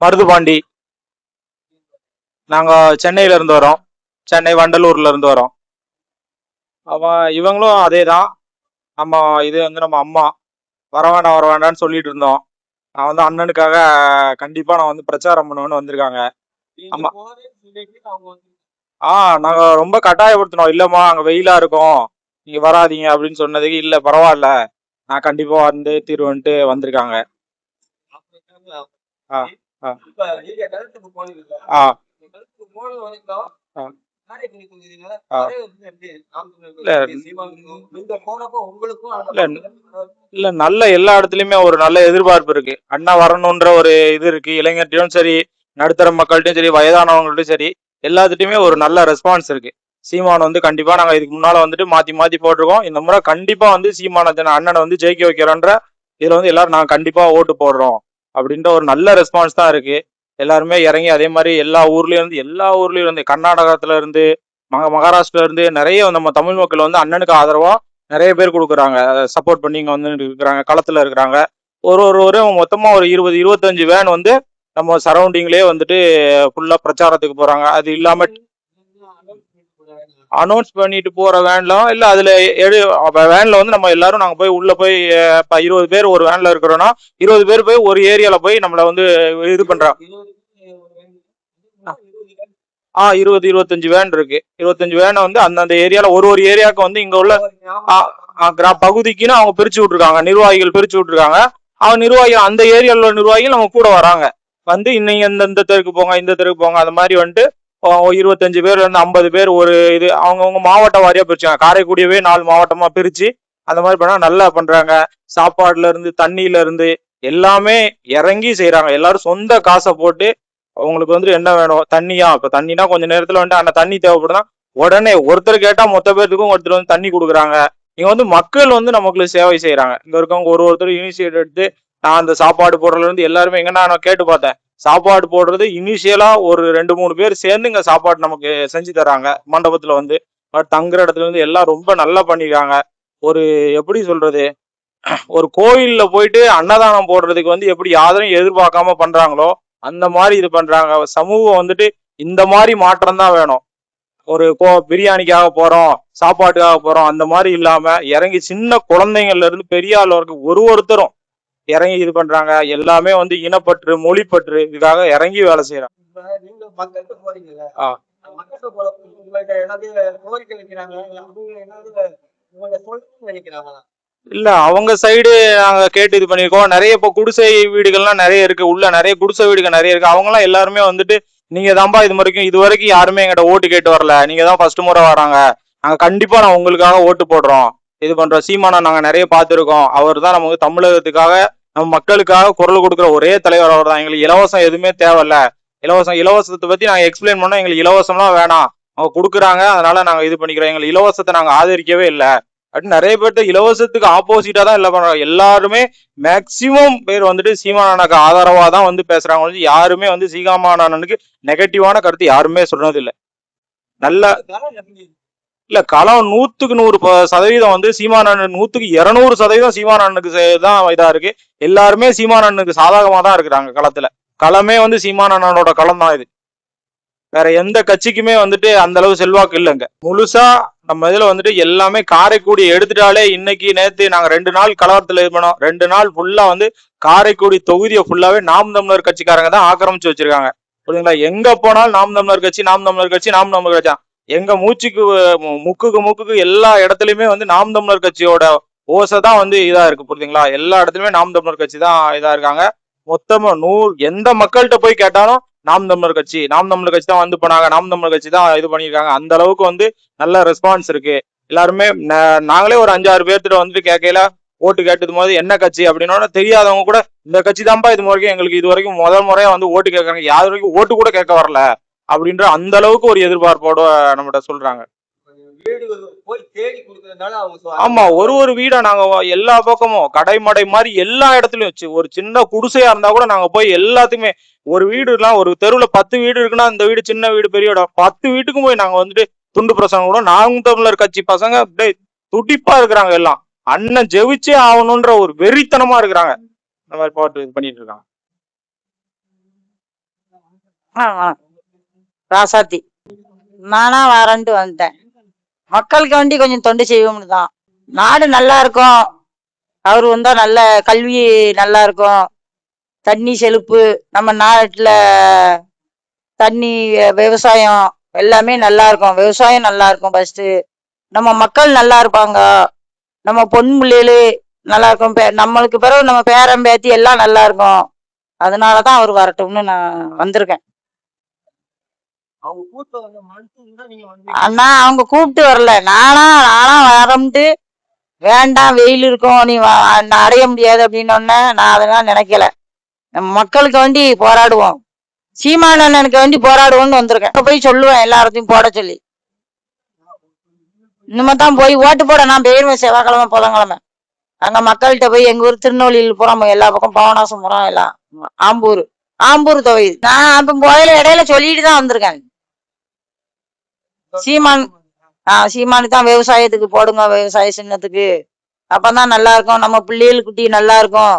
மருதுபாண்டி. நாங்க சென்னையில இருந்து வரோம். சென்னை வண்டலூர்ல இருந்து வரோம். இவங்களும் அதேதான். நம்ம இது வந்து நம்ம அம்மா வர வேண்டாம் வர வேண்டாம்னு சொல்லிட்டு இருந்தோம். நான் வந்து அண்ணனுக்காக கண்டிப்பா நான் வந்து பிரச்சாரம் பண்ணுவேன்னு வந்திருக்காங்க. ஆமா. நாங்க ரொம்ப கட்டாயப்படுத்தினோம். இல்லம்மா அங்க வெயிலா இருக்கும், நீங்க வராதீங்க அப்படின்னு சொன்னதுக்கு இல்ல பரவாயில்ல நான் கண்டிப்பா வந்து தீர்வுன்ட்டு வந்திருக்காங்க. ஆ ஆ ஆ ஆ இல்ல நல்ல எல்லா இடத்துலயுமே ஒரு நல்ல எதிர்பார்ப்பு இருக்கு. அண்ணா வரணும்ன்ற ஒரு இது இருக்கு. இளைஞர்கிட்டயும் சரி, நடுத்தர மக்கள்கிட்டயும் சரி, வயதானவங்கள்ட்டும் சரி, எல்லாத்துட்டையுமே ஒரு நல்ல ரெஸ்பான்ஸ் இருக்கு. சீமான் வந்து கண்டிப்பா நாங்க இதுக்கு முன்னால வந்துட்டு மாத்தி மாத்தி போட்டிருக்கோம். இந்த முறை கண்டிப்பா வந்து சீமான அண்ணனை வந்து ஜெயிக்க வைக்கிறோன்ற இதுல வந்து எல்லாரும் நாங்க கண்டிப்பா ஓட்டு போடுறோம் அப்படின்ற ஒரு நல்ல ரெஸ்பான்ஸ் தான் இருக்கு. எல்லாருமே இறங்கி அதே மாதிரி எல்லா ஊர்லயும் இருந்து கர்நாடகத்துல இருந்து மகாராஷ்டிரா இருந்து நிறைய நம்ம தமிழ் மக்கள் வந்து அண்ணனுக்கு ஆதரவா நிறைய பேர் கொடுக்குறாங்க, சப்போர்ட் பண்ணி இங்க வந்து இருக்கிறாங்க, களத்துல இருக்கிறாங்க. ஒரு மொத்தமா ஒரு 20-25 வேன் வந்து நம்ம சரௌண்டிங்லயே வந்துட்டு ஃபுல்லா பிரச்சாரத்துக்கு போறாங்க. அது இல்லாம அனௌன்ஸ் பண்ணிட்டு போற வேன்லாம் இல்ல, அதுல வேன்ல வந்து நம்ம எல்லாரும் நாங்க போய் உள்ள போய் 20 பேர் ஒரு வேன்ல இருக்கிறோம்னா 20 பேர் போய் ஒரு ஏரியால போய் நம்மள வந்து இது பண்றாங்க. 20-25 வேன் இருக்கு. 25 வேனை வந்து அந்தந்த ஏரியால ஒரு ஏரியாவுக்கு வந்து இங்க உள்ள பகுதிக்குன்னு அவங்க பிரிச்சு விட்டுருக்காங்க, நிர்வாகிகள் பிரிச்சு விட்டுருக்காங்க. அவங்க நிர்வாகிகள் அந்த ஏரியால உள்ள நிர்வாகிகள் நம்ம கூட வராங்க. வந்து இன்னைக்கு இந்த தெருக்கு போங்க, இந்த தெருக்கு போங்க, அந்த மாதிரி வந்துட்டு 25 பேர் வந்து 50 பேர் ஒரு இது அவங்கவுங்க மாவட்ட வாரியா பிரிச்சாங்க. காரைக்குடியவே 4 மாவட்டமா பிரிச்சு அந்த மாதிரி பண்ணா நல்லா பண்றாங்க. சாப்பாடுல இருந்து தண்ணியில இருந்து எல்லாமே இறங்கி செய்யறாங்க. எல்லாரும் சொந்த காசை போட்டு அவங்களுக்கு வந்து என்ன வேணும், தண்ணியா, இப்ப தண்ணினா கொஞ்ச நேரத்துல வந்துட்டு அந்த தண்ணி தேவைப்படுதா உடனே ஒருத்தர் கேட்டா மொத்த பேர்த்துக்கும் ஒருத்தர் வந்து தண்ணி கொடுக்குறாங்க. இங்க வந்து மக்கள் வந்து நமக்கு சேவை செய்யறாங்க. இங்க இருக்கவங்க ஒருத்தர் இனிஷியேட் எடுத்து நான் அந்த சாப்பாடு போடுறதுல இருந்து எல்லாருமே எங்கன்னா நான் கேட்டு பார்த்தேன். சாப்பாடு போடுறது இனிஷியலா ஒரு 2-3 பேர் சேர்ந்து இங்க சாப்பாடு நமக்கு செஞ்சு தராங்க மண்டபத்துல வந்து. தங்குற இடத்துல இருந்து எல்லாம் ரொம்ப நல்லா பண்ணிருக்காங்க. ஒரு எப்படி சொல்றது, ஒரு கோயில்ல போயிட்டு அன்னதானம் போடுறதுக்கு வந்து எப்படி யாரையும் எதிர்பார்க்காம பண்றாங்களோ அந்த மாதிரி இது பண்றாங்க. சமூகம் வந்துட்டு இந்த மாதிரி மாற்றம் தான் வேணும். ஒரு பிரியாணிக்காக போறோம், சாப்பாட்டுக்காக போறோம், அந்த மாதிரி இல்லாம இறங்கி சின்ன குழந்தைங்கள்ல இருந்து பெரிய ஆள் வரைக்கும் ஒருத்தரும் இறங்கி இது பண்றாங்க. எல்லாமே வந்து இனப்பற்று மொழிப்பற்று இதுக்காக இறங்கி வேலை செய்யறாங்க. இல்ல அவங்க சைடு நாங்க கேட்டு இது பண்ணிருக்கோம். நிறைய இப்ப குடிசை வீடுகள்லாம் நிறைய இருக்கு, உள்ள நிறைய குடிசை வீடுகள் நிறைய இருக்கு. அவங்க எல்லாம் எல்லாருமே வந்துட்டு நீங்க தான்பா இது வரைக்கும் யாருமே எங்கிட்ட ஓட்டு கேட்டு வரல, நீங்க தான் ஃபர்ஸ்ட் முறை வராங்க, நாங்க கண்டிப்பா நான் உங்களுக்காக ஓட்டு போடுறோம் இது பண்றோம். சீமானா நாங்க நிறைய பார்த்திருக்கோம், அவர் தான் நமக்கு தமிழகத்துக்காக நம்ம மக்களுக்காக குரல் கொடுக்குற ஒரே தலைவர் அவர் தான். எங்களுக்கு இலவசம் எதுவுமே தேவையில்ல. இலவசத்தை பத்தி நாங்க எக்ஸ்பிளைன் பண்ணோம். எங்களுக்கு இலவசம்லாம் வேணாம், அவங்க கொடுக்குறாங்க அதனால நாங்க இது பண்ணிக்கிறோம், எங்களுக்கு இலவசத்தை நாங்க ஆதரிக்கவே இல்லை அப்படின்னு நிறைய பேர்த்த இலவசத்துக்கு ஆப்போசிட்டா தான் எல்லாம் பண்றாங்க. எல்லாருமே மேக்சிமம் பேர் வந்துட்டு சீமானனுக்கு ஆதரவா தான் வந்து பேசுறாங்க. யாருமே வந்து சீமானனுக்கு நெகட்டிவான கருத்து யாருமே சொன்னது இல்லை. நல்ல இல்ல களம் 100% வந்து சீமானண்ணன் 200% சீமானண்ணனுக்கு தான் இதா இருக்கு. எல்லாருமே சீமானண்ணனுக்கு சாதகமா தான் இருக்கிறாங்க களத்துல. களமே வந்து சீமானண்ணனோட களம் தான் இது. வேற எந்த கட்சிக்குமே வந்துட்டு அந்த அளவு செல்வாக்கு இல்லைங்க. முழுசா நம்ம இதுல வந்துட்டு எல்லாமே காரைக்குடி எடுத்துட்டாலே இன்னைக்கு நேத்து நாங்க 2 நாள் கலவரத்துல இது பண்ணோம். 2 நாள் ஃபுல்லா வந்து காரைக்குடி தொகுதியை ஃபுல்லாவே நாம் தமிழர் கட்சிக்காரங்க தான் ஆக்கிரமிச்சு வச்சிருக்காங்க. புரியுதுங்களா? எங்க போனாலும் நாம் தமிழர் கட்சி, நாம் தமிழர் கட்சி, நாம் தமிழர் கட்சி. எங்க மூக்குக்கு எல்லா இடத்துலயுமே வந்து நாம் தமிழர் கட்சியோட ஓசை தான் வந்து இதா இருக்கு. புரியுதுங்களா? எல்லா இடத்துலயுமே நாம் தமிழர் கட்சி தான் இதா இருக்காங்க. மொத்தமா எந்த மக்கள்கிட்ட போய் கேட்டாலும் நாம் தமிழர் கட்சி தான் வந்து போனாங்க, நாம் தமிழர் கட்சி தான் இது பண்ணியிருக்காங்க. அந்த அளவுக்கு வந்து நல்ல ரெஸ்பான்ஸ் இருக்கு. எல்லாருமே நாங்களே ஒரு 5-6 பேர்த்திட்ட வந்துட்டு கேட்கல ஓட்டு கேட்டது போது என்ன கட்சி அப்படின்னா தெரியாதவங்க கூட இந்த கட்சி தான்ப்பா இது வரைக்கும் எங்களுக்கு இது வரைக்கும் முதல் முறையா வந்து ஓட்டு கேட்கறாங்க, யாரு வரைக்கும் ஓட்டு கூட கேட்க வரல அப்படின்ற அந்த அளவுக்கு ஒரு எதிர்பார்ப்போட நம்மகிட்ட சொல்றாங்க. ஆமா, ஒரு வீடா நாங்க எல்லா பக்கமும் கடைமடை மாதிரி எல்லா இடத்துலயும் வச்சு ஒரு சின்ன குடிசையா இருந்தா கூட நாங்க போய் எல்லாத்துக்குமே ஒரு வீடுலாம் ஒரு தெருவுல 10 வீடு இருக்குன்னா இந்த வீடு சின்ன வீடு பெரிய வீடு 10 வீட்டுக்கும் போய் நாங்க வந்துட்டு துண்டு பிரசங்கம் கூட நாம் தமிழர் கட்சி பசங்க அப்படியே துடிப்பா இருக்கிறாங்க. எல்லாம் அண்ணன் ஜெயிச்சே ஆகணும்ன்ற ஒரு வெறித்தனமா இருக்கிறாங்க. அந்த மாதிரி பாட்டு இது பண்ணிட்டு இருக்காங்க. ராசாத்தி நானா வரேன்ட்டு வந்துட்டேன். மக்களுக்கு வேண்டி கொஞ்சம் தொண்டு செய்வோம்னு தான். நாடு நல்லா இருக்கும், அவர் வந்தா நல்ல கல்வி நல்லா இருக்கும், தண்ணி செழிப்பு, நம்ம நாட்டுல தண்ணி விவசாயம் எல்லாமே நல்லா இருக்கும். விவசாயம் நல்லா இருக்கும். ஃபர்ஸ்ட் நம்ம மக்கள் நல்லா இருப்பாங்க, நம்ம பொன் பிள்ளைகளு நல்லா இருக்கும், நம்மளுக்கு பிறகு நம்ம பேரன் பேத்தி எல்லாம் நல்லா இருக்கும். அதனாலதான் அவர் வரட்டும்னு நான் வந்திருக்கேன். அண்ணா அவங்க கூப்பிட்டு வரல, நானா வரம்ட்டு வேண்டாம் வெயில் இருக்கும் நீ அடைய முடியாது அப்படின்னு நான் அதெல்லாம் நினைக்கல. நம்ம மக்களுக்கு வேண்டி போராடுவோம், சீமான் அண்ணனுக்கு வேண்டி போராடுவோம்னு வந்திருக்கேன். போய் சொல்லுவேன் எல்லாத்தையும் போட சொல்லி. இனிமேதான் போய் ஓட்டு போட நான் போயிருவேன் செவ்வாய்க்கிழமை புதன்கிழமை. அங்க மக்கள்கிட்ட போய் எங்க ஊர் திருநெல்வேலியில் புறம் எல்லா பக்கம் பவனாசம் புறம் எல்லாம் ஆம்பூர் தொகுதி. நான் அப்ப போயில இடையில சொல்லிட்டு தான் வந்திருக்கேன். சீமானு தான் விவசாயத்துக்கு போடுங்க, விவசாய சின்னத்துக்கு, அப்பதான் நல்லா இருக்கும், நம்ம பிள்ளைகள் குட்டி நல்லா இருக்கும்,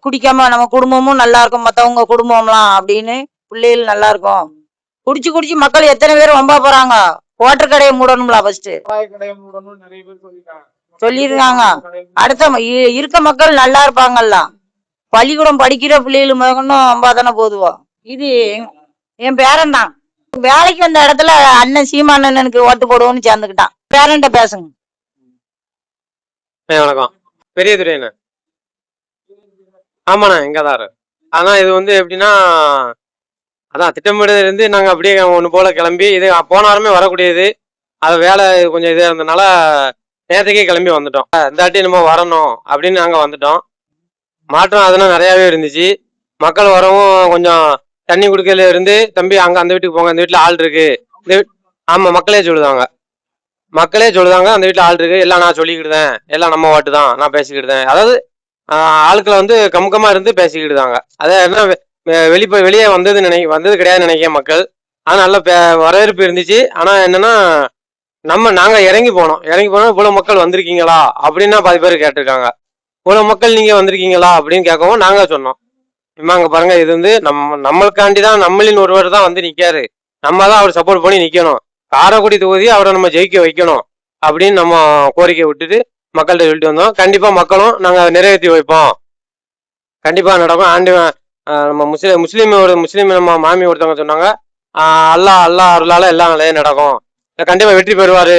குடிக்காம நம்ம குடும்பமும் நல்லா இருக்கும், மத்தவங்க குடும்பம்லாம் அப்படின்னு பிள்ளைகள் நல்லா இருக்கும். குடிச்சு மக்கள் எத்தனை பேர் வம்பா போறாங்க. ஓட்டர் கடையை மூடணும்ல ஃபர்ஸ்ட் சொல்லிருக்காங்க. அடுத்த இருக்க மக்கள் நல்லா இருப்பாங்கல்ல. பள்ளிக்கூடம் படிக்கிற பிள்ளைகள் முதக்கணும் வம்பா தானே போதுவோம். இது என் பேரன் தான். வேலைக்கு வந்த இடத்துல அண்ணன் சீமானண்ணனுக்கு ஓட்டு போடுவோம்னு சேர்ந்துக்கிட்டான். பேரன்ட்ட பேசுங்க. வணக்கம். பெரிய துறையண்ணா. ஆமாண்ணா இங்கதான். ஆனா இது வந்து எப்படின்னா, அதான் திட்டமிடுறது நாங்க அப்படியே ஒண்ணு போல கிளம்பி இது போன வாரமே வரக்கூடியது. அது வேலை கொஞ்சம் இதா இருந்ததுனால நேரத்துக்கே கிளம்பி வந்துட்டோம். இந்த வாட்டி நம்ம வரணும் அப்படின்னு நாங்க வந்துட்டோம். மாற்றம் அதெல்லாம் நிறையாவே இருந்துச்சு. மக்கள் வரவும் கொஞ்சம் தண்ணி குடுக்கல இருந்து, தம்பி அங்க அந்த வீட்டுக்கு போங்க, அந்த வீட்டுல ஆள் இருக்கு. ஆமா மக்களே சொல்லுதாங்க, அந்த வீட்டுல ஆள் இருக்கு, எல்லாம் நான் சொல்லிக்கிட்டுதேன், எல்லாம் நம்ம ஓட்டு தான், நான் பேசிக்கிட்டுதேன். அதாவது ஆட்களை வந்து கமுக்கமா இருந்து பேசிக்கிட்டுதாங்க. அதாவது என்ன வெளியே வந்தது கிடையாது நினைக்க மக்கள். ஆனா நல்ல வரவேற்பு இருந்துச்சு. ஆனா என்னன்னா, நாங்க இறங்கி போனோம். இவ்வளவு மக்கள் வந்திருக்கீங்களா அப்படின்னா பாதி பேர் கேட்டிருக்காங்க. இவ்வளவு மக்கள் நீங்க வந்திருக்கீங்களா அப்படின்னு கேட்கவும் நாங்க சொன்னோம், அங்க பாருங்க, இது வந்து நம்மளுக்காண்டிதான், நம்மளின் ஒருவர் தான் வந்து நிக்காரு, நம்ம தான் அவர் சப்போர்ட் பண்ணி நிக்கணும், காரைக்குடி தொகுதியை அவரை நம்ம ஜெயிக்க வைக்கணும் அப்படின்னு நம்ம கோரிக்கை விட்டுட்டு மக்கள்கிட்ட சொல்லிட்டு வந்தோம். கண்டிப்பா மக்களும் நாங்க நிறைவேற்றி வைப்போம், கண்டிப்பா நடக்கும். ஆண்டு நம்ம முஸ்லீம் நம்ம மாமி ஒருத்தவங்க சொன்னாங்க, அல்லாஹ் அருளால எல்லாம் நல்லதே நடக்கும், கண்டிப்பா வெற்றி பெறுவாரு,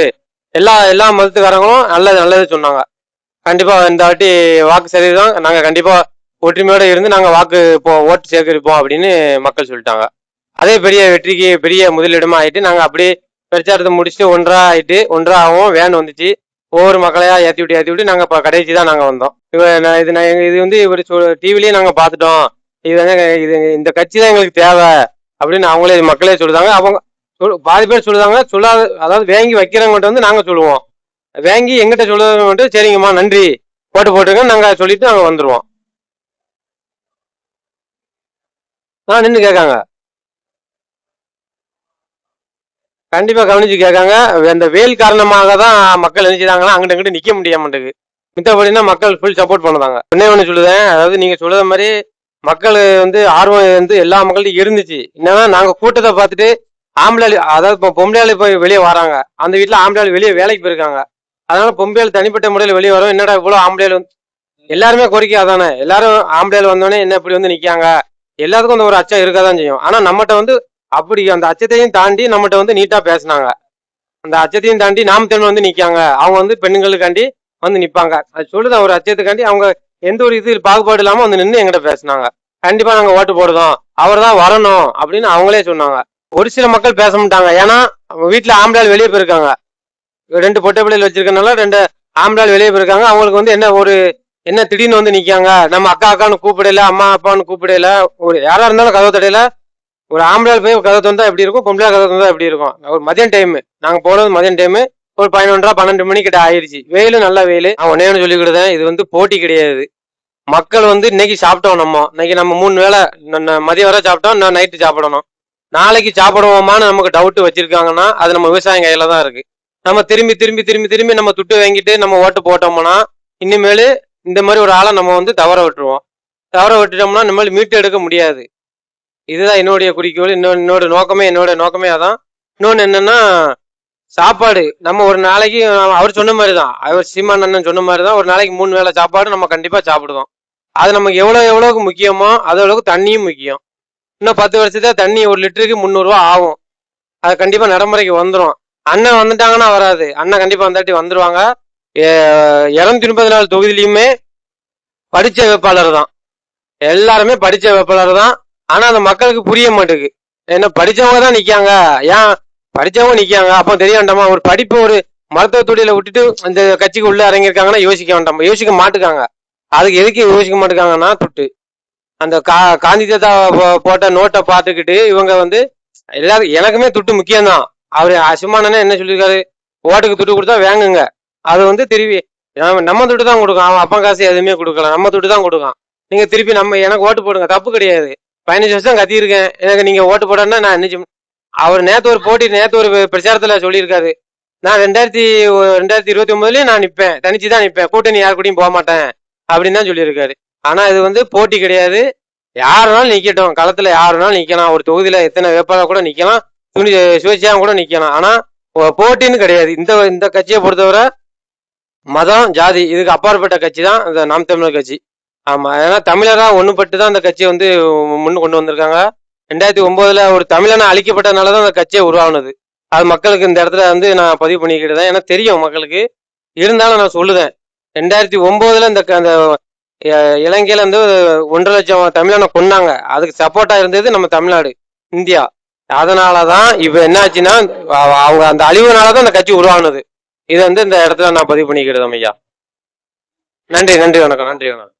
எல்லா மதத்துக்காரங்களும் நல்லது சொன்னாங்க. கண்டிப்பா இந்த வாட்டி வாக்கு சதவீதம் நாங்க கண்டிப்பா ஒற்றுமையோட இருந்து நாங்க ஓட்டு சேகரிப்போம் அப்படின்னு மக்கள் சொல்லிட்டாங்க. அதே பெரிய வெற்றிக்கு பெரிய முதலிடமா ஆயிட்டு நாங்க அப்படியே பிரச்சாரத்தை முடிச்சுட்டு ஒன்றா ஆகும் வேன் வந்துச்சு. ஒவ்வொரு மக்களையா ஏற்றி விட்டு நாங்க இப்ப கடைசி தான் நாங்க வந்தோம். இது வந்து இவர் டிவிலயே நாங்க பாத்துட்டோம், இது இந்த கட்சி தான் எங்களுக்கு தேவை அப்படின்னு மக்களே சொல்லுதாங்க. அவங்க பாதி பேர் சொல்லுதாங்க, சொல்லாத, அதாவது வேங்கி வைக்கிறவங்ககிட்ட வந்து நாங்க சொல்லுவோம், வேங்கி எங்கிட்ட சொல்லுறவங்க சரிங்கம்மா நன்றி போட்டு போட்டுங்க நாங்க சொல்லிட்டு நாங்க வந்துருவோம். நின்று கேட்காங்க, கண்டிப்பா கவனிச்சு கேட்காங்க. அந்த வெயில் காரணமாக தான் மக்கள் நினைச்சாங்கன்னா அங்கிட்ட இங்கிட்ட நிக்க முடியாமட்டுக்கு, மித்தபடினா மக்கள் ஃபுல் சப்போர்ட் பண்ணுதாங்க. ஒண்ணு சொல்லுதேன், அதாவது நீங்க சொல்லுற மாதிரி மக்கள் வந்து ஆர்வம் வந்து எல்லா மக்கள்கிட்ட இருந்துச்சு. என்னன்னா நாங்க கூட்டத்தை பார்த்துட்டு ஆம்பளை, அதாவது இப்போ பொம்பளை போய் வெளியே வராங்க, அந்த வீட்டுல ஆம்பளை வெளியே வேலைக்கு போயிருக்காங்க, அதனால பொம்பளை தனிப்பட்ட முறையில் வெளியே வரும். என்னடா இவ்வளவு ஆம்பளை வந்து எல்லாருமே கோரிக்கை அதானே, எல்லாரும் ஆம்பளை வந்தோடனே என்ன இப்படி வந்து நிக்காங்க, எல்லாத்துக்கும் அந்த ஒரு அச்சம் இருக்கதான் செய்யும். ஆனா நம்மகிட்ட வந்து அப்படி அந்த அச்சத்தையும் தாண்டி நம்மகிட்ட வந்து நீட்டா பேசினாங்க. அந்த அச்சத்தையும் தாண்டி நாம் தமிழ் வந்து நிக்காங்க, அவங்க வந்து பெண்களுக்காண்டி வந்து நிப்பாங்க, அது சொல்லுது ஒரு அச்சத்துக்காண்டி அவங்க எந்த ஒரு இது பாகுபாடு இல்லாம வந்து நின்று எங்கிட்ட பேசினாங்க. கண்டிப்பா நாங்க ஓட்டு போடுறோம், அவர் தான் வரணும் அப்படின்னு அவங்களே சொன்னாங்க. ஒரு சில மக்கள் பேச மாட்டாங்க, ஏன்னா வீட்டுல ஆம்பளை வெளியே போயிருக்காங்க, 2 பொட்டை பிள்ளைகள் வச்சிருக்கனால 2 ஆம்பளை வெளியே போயிருக்காங்க. அவங்களுக்கு வந்து என்ன திடீர்னு வந்து நிக்காங்க, நம்ம அக்கான்னு கூப்பிடல, அம்மா அப்பான்னு கூப்பிடல, ஒரு யாரா இருந்தாலும் கதவு தடையில ஒரு ஆம்பளை போய் கதை தந்தா எப்படி இருக்கும், பொம்பளை கதை தந்தா எப்படி இருக்கும். ஒரு மதியம் டைம் நாங்க போனது, மதியம் டைம் ஒரு 11:30-12 மணி கிட்ட ஆயிடுச்சு. வெயிலு நல்ல வெயில். நான் ஒன்னே சொல்லி கொடுத்தேன், இது வந்து போட்டி கிடையாது. மக்கள் வந்து இன்னைக்கு சாப்பிட்டோம், இன்னைக்கு நம்ம 3 வேளை மதியம் வரை சாப்பிட்டோம், இன்னும் நைட்டு சாப்பிடணும். நாளைக்கு சாப்பிடுவோமான்னு நமக்கு டவுட் வச்சிருக்காங்கன்னா அது நம்ம விவசாயம் கையில தான் இருக்கு. நம்ம திரும்பி நம்ம துட்டு வாங்கிட்டு நம்ம ஓட்டு போட்டோம்னா இனிமேலு இந்த மாதிரி ஒரு ஆளை நம்ம வந்து தவற விட்டுருவோம். தவற விட்டுட்டோம்னா நம்மளால மீட்டு எடுக்க முடியாது. இதுதான் என்னுடைய குறிக்கோள். என்னோட நோக்கமே அதான். இன்னொன்று என்னன்னா, சாப்பாடு நம்ம ஒரு நாளைக்கு அவர் சொன்ன மாதிரி தான், அவர் சீமான் அண்ணன் சொன்ன மாதிரி தான், ஒரு நாளைக்கு 3 வேளை சாப்பாடு நம்ம கண்டிப்பாக சாப்பிடுவோம். அது நமக்கு எவ்வளோக்கு முக்கியமோ அளவுக்கு தண்ணியும் முக்கியம். இன்னும் 10 வருஷத்துல தண்ணி 1 லிட்டருக்கு 300 ரூபா ஆகும். அது கண்டிப்பாக நடைமுறைக்கு வந்துடும். அண்ணன் வந்துட்டாங்கன்னா வராது. அண்ணன் கண்டிப்பாக வந்தாட்டி வந்துடுவாங்க. 234 தொகுதியிலையுமே படித்த வேட்பாளர் தான். எல்லாருமே படித்த வேட்பாளர் தான். ஆனா அந்த மக்களுக்கு புரிய மாட்டேங்குது. என்ன படிச்சவங்க தான் நிக்காங்க, ஏன் படிச்சவங்க நிக்காங்க, அப்போ தெரிய வேண்டாமா? ஒரு படிப்பு, ஒரு மருத்துவ தொழிலை விட்டுட்டு இந்த கட்சிக்கு உள்ள இறங்கியிருக்காங்கன்னா யோசிக்க வேண்டாமா? யோசிக்க மாட்டுக்காங்க. அதுக்கு எதுக்கு யோசிக்க மாட்டுக்காங்கன்னா, துட்டு அந்த காந்தி தாத்தா போட்ட நோட்டை பார்த்துக்கிட்டு இவங்க வந்து எல்லாரும் எனக்குமே துட்டு முக்கியம்தான். அவரு அசுமானே என்ன சொல்லியிருக்காரு, ஓட்டுக்கு துட்டு கொடுத்தா வேங்குங்க. அது வந்து திருப்பி நம்ம துட்டு தான் கொடுக்கும். அவன் அப்பா காசு எதுவுமே கொடுக்கல, நம்ம துட்டு தான் கொடுக்கான். நீங்க திருப்பி எனக்கு ஓட்டு போடுங்க, தப்பு கிடையாது. 15 வருஷம் கத்தியிருக்கேன், எனக்கு நீங்க ஓட்டு போடணும்னா நான் நினைச்சு. அவர் நேத்து ஒரு பிரச்சாரத்துல சொல்லியிருக்காரு, நான் 2029லயும் நான் நிப்பேன், தனிச்சு தான் நிப்பேன், கூட்டணி யார் கூடயும் போக மாட்டேன் அப்படின்னு தான் சொல்லியிருக்காரு. ஆனா இது வந்து போட்டி கிடையாது. யாருனாலும் நிக்கட்டும், களத்துல யாருனாலும் நிக்கலாம். ஒரு தொகுதியில எத்தனை வேட்பாளர் கூட நிக்கலாம், சுயேட்சையா கூட நிக்கலாம். ஆனா போட்டின்னு கிடையாது. இந்த கட்சியை பொறுத்தவரை மதம் ஜாதி இதுக்கு அப்பாற்பட்ட கட்சி தான் இந்த நாம் தமிழர் கட்சி. ஆமா, ஏன்னா தமிழரா ஒண்ணுபட்டு தான் அந்த கட்சியை வந்து முன்னு கொண்டு வந்திருக்காங்க. 2009ல ஒரு தமிழனை அழிக்கப்பட்டதுனாலதான் அந்த கட்சியை உருவானது. அது மக்களுக்கு இந்த இடத்துல வந்து நான் பதிவு பண்ணிக்கிட்டேன். ஏன்னா தெரியும் மக்களுக்கு. இருந்தாலும் நான் சொல்லுதேன், 2009ல அந்த இலங்கையில வந்து 1.5 லட்சம் தமிழனை கொன்னாங்க. அதுக்கு சப்போர்ட்டா இருந்தது நம்ம தமிழ்நாடு, இந்தியா. அதனாலதான் இப்ப என்ன ஆச்சுன்னா, அவங்க அந்த அழிவுனாலதான் அந்த கட்சி உருவானது. இதை வந்து இந்த இடத்துல நான் பதிவு பண்ணிக்கிட்டேன் ஐயா. நன்றி வணக்கம்.